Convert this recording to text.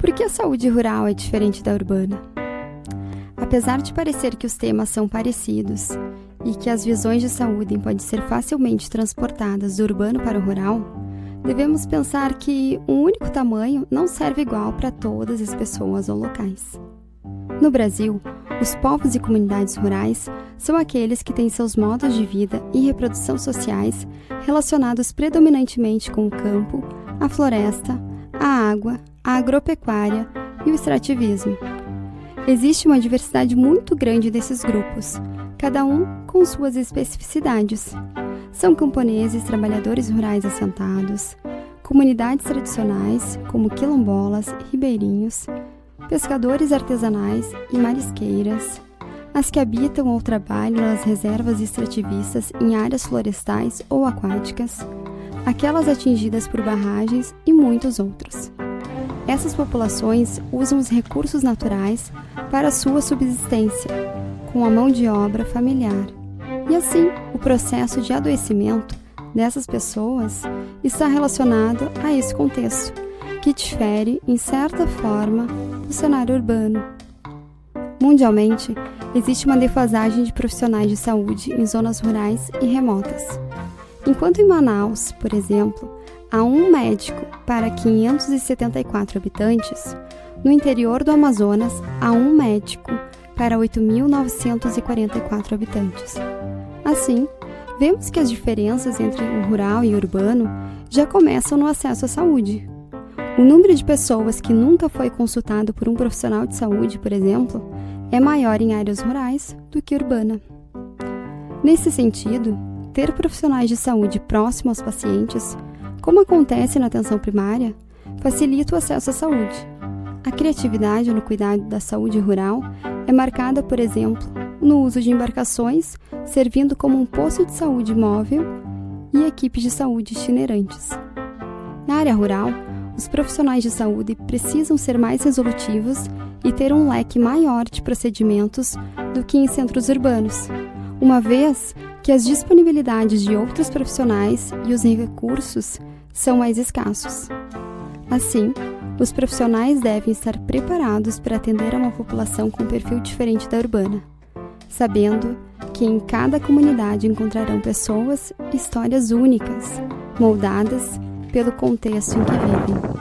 Por que a saúde rural é diferente da urbana? Apesar de parecer que os temas são parecidos e que as visões de saúde podem ser facilmente transportadas do urbano para o rural, devemos pensar que um único tamanho não serve igual para todas as pessoas ou locais. No Brasil, os povos e comunidades rurais são aqueles que têm seus modos de vida e reprodução sociais relacionados predominantemente com o campo, a floresta, a água, a agropecuária e o extrativismo. Existe uma diversidade muito grande desses grupos, cada um com suas especificidades. São camponeses, trabalhadores rurais assentados, comunidades tradicionais, como quilombolas, ribeirinhos, pescadores artesanais e marisqueiras, as que habitam ou trabalham nas reservas extrativistas em áreas florestais ou aquáticas, aquelas atingidas por barragens e muitos outros. Essas populações usam os recursos naturais para sua subsistência, com a mão de obra familiar. E assim, o processo de adoecimento dessas pessoas está relacionado a esse contexto, que difere, em certa forma, do cenário urbano. Mundialmente, existe uma defasagem de profissionais de saúde em zonas rurais e remotas. Enquanto em Manaus, por exemplo, há um médico para 574 habitantes, no interior do Amazonas há um médico para 8.944 habitantes. Assim, vemos que as diferenças entre o rural e o urbano já começam no acesso à saúde. O número de pessoas que nunca foi consultado por um profissional de saúde, por exemplo, é maior em áreas rurais do que urbana. Nesse sentido, ter profissionais de saúde próximos aos pacientes, como acontece na atenção primária, facilita o acesso à saúde. A criatividade no cuidado da saúde rural é marcada, por exemplo, no uso de embarcações, servindo como um posto de saúde móvel e equipes de saúde itinerantes. Na área rural, os profissionais de saúde precisam ser mais resolutivos e ter um leque maior de procedimentos do que em centros urbanos, uma vez que as disponibilidades de outros profissionais e os recursos são mais escassos. Assim, os profissionais devem estar preparados para atender a uma população com perfil diferente da urbana, sabendo que em cada comunidade encontrarão pessoas e histórias únicas, moldadas pelo contexto em que vivem.